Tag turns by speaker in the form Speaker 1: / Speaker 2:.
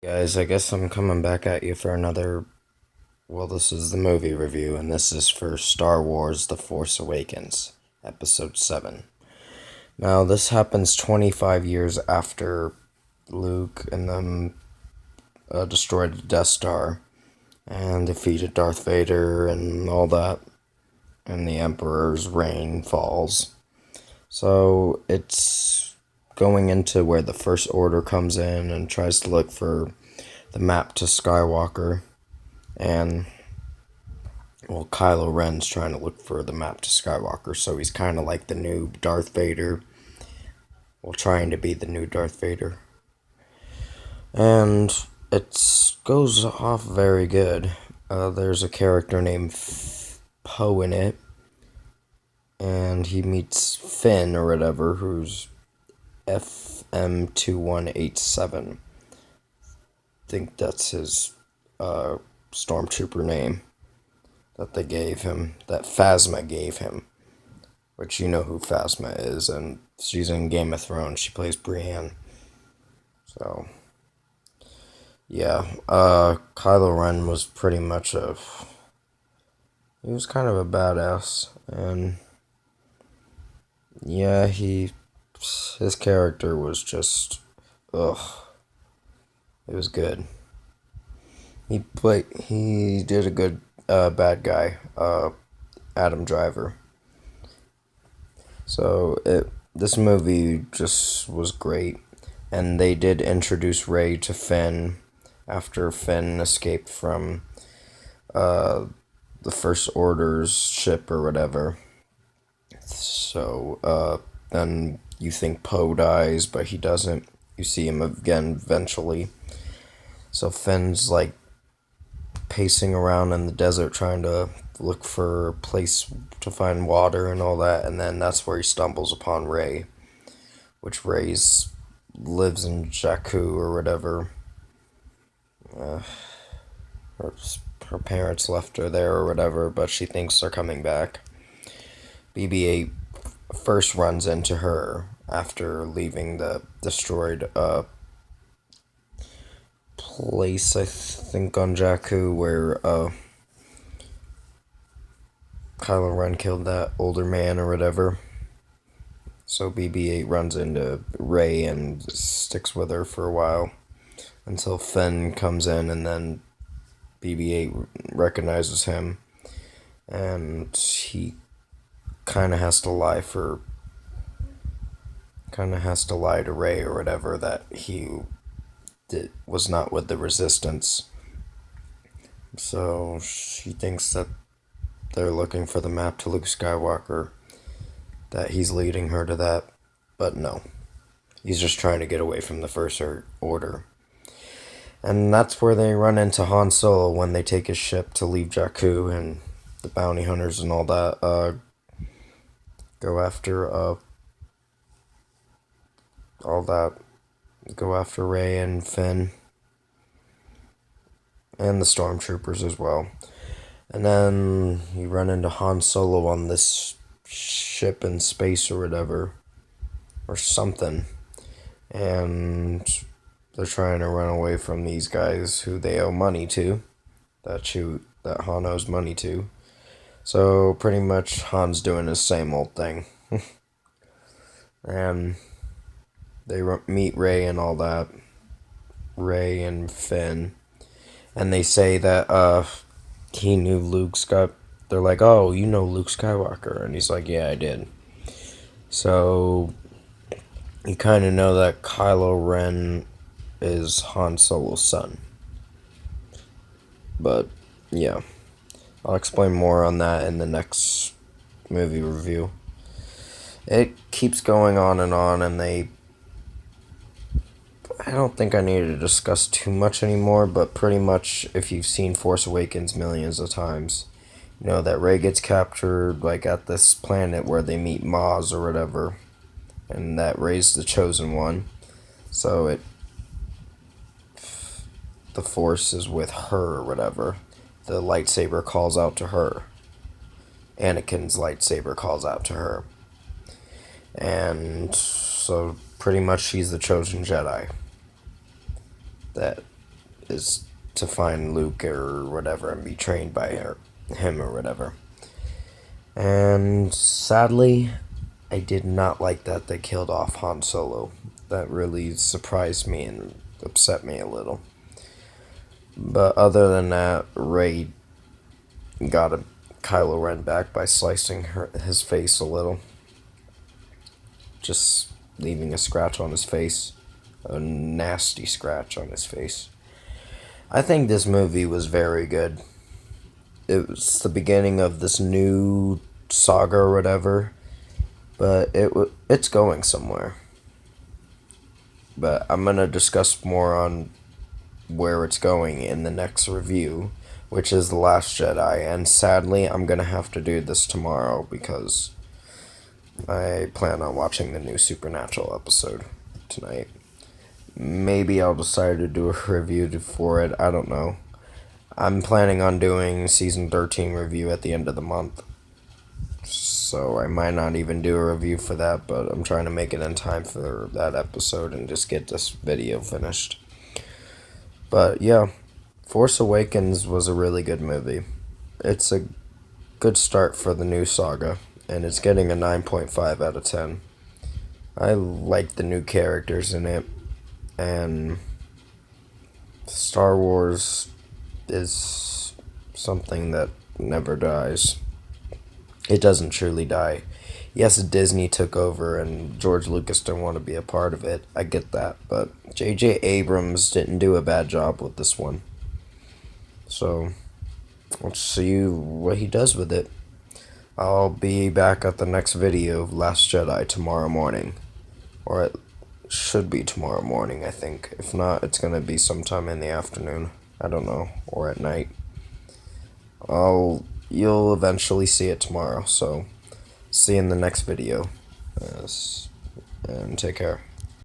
Speaker 1: Guys, I guess I'm coming back at you for another. Well, this is the movie review, and this is for Star Wars The Force Awakens, Episode 7. Now, this happens 25 years after Luke and them destroyed the Death Star and defeated Darth Vader and all that, and the Emperor's reign falls. So, it's going into where the First Order comes in and tries to look for the map to Skywalker. And, well, Kylo Ren's trying to look for the map to Skywalker, so he's kind of like the new Darth Vader. Well, trying to be the new Darth Vader. And it goes off very good. There's a character named Poe in it, and he meets Finn or whatever, who's FM2187. I think that's his stormtrooper name that they gave him, that Phasma gave him, which you know who Phasma is, and she's in Game of Thrones. She plays Brienne. So, yeah, Kylo Ren was pretty much he was kind of a badass, and yeah, his character was just, ugh, it was good. He did a good bad guy, Adam Driver. So this movie just was great, and they did introduce Rey to Finn after Finn escaped from the First Order's ship or whatever. So then you think Poe dies, but he doesn't. You see him again eventually. So Finn's like pacing around in the desert trying to look for a place to find water and all that, and then that's where he stumbles upon Rey, which Rey's lives in Jakku or whatever. Her, her parents left her there or whatever, but she thinks they're coming back. BB-8 first runs into her after leaving the destroyed place, I think, on Jakku, where Kylo Ren killed that older man or whatever. So BB-8 runs into Rey and sticks with her for a while until Finn comes in, and then BB-8 recognizes him, and he kind of has to lie to Rey or whatever that he was not with the Resistance. So she thinks that they're looking for the map to Luke Skywalker, that he's leading her to that, but no. He's just trying to get away from the First Order. And that's where they run into Han Solo when they take his ship to leave Jakku, and the bounty hunters and all that go after Rey and Finn and the stormtroopers as well. And then you run into Han Solo on this ship in space or whatever, or something, and they're trying to run away from these guys who they owe money to, that Han owes money to. So pretty much Han's doing his same old thing. And they meet Rey and all that, Rey and Finn, and they say that he knew Luke Skywalker. They're like, oh, you know Luke Skywalker, and he's like, yeah, I did. So you kind of know that Kylo Ren is Han Solo's son. But yeah, I'll explain more on that in the next movie review. It keeps going on, and I don't think I need to discuss too much anymore, but pretty much if you've seen Force Awakens millions of times, you know that Rey gets captured like at this planet where they meet Maz or whatever, and that Rey's the chosen one. So the Force is with her or whatever. The lightsaber calls out to her. Anakin's lightsaber calls out to her. And so pretty much she's the chosen Jedi. That is to find Luke or whatever and be trained by him or whatever. And sadly, I did not like that they killed off Han Solo. That really surprised me and upset me a little. But other than that, Rey got Kylo Ren back by slicing his face a little. Just leaving a scratch on his face. A nasty scratch on his face. I think this movie was very good. It was the beginning of this new saga or whatever, but it's going somewhere. But I'm gonna discuss more on where it's going in the next review, which is The Last Jedi, and sadly I'm gonna have to do this tomorrow because I plan on watching the new Supernatural episode tonight. Maybe I'll decide to do a review for it, I don't know. I'm planning on doing season 13 review at the end of the month, so I might not even do a review for that, but I'm trying to make it in time for that episode and just get this video finished. But yeah, Force Awakens was a really good movie. It's a good start for the new saga, and it's getting a 9.5 out of 10. I like the new characters in it, and Star Wars is something that never dies. It doesn't truly die. Yes, Disney took over and George Lucas didn't want to be a part of it. I get that, but J.J. Abrams didn't do a bad job with this one. So, let's see what he does with it. I'll be back at the next video of Last Jedi tomorrow morning. Or it should be tomorrow morning, I think. If not, it's going to be sometime in the afternoon. I don't know. Or at night. You'll eventually see it tomorrow, so see you in the next video. And take care.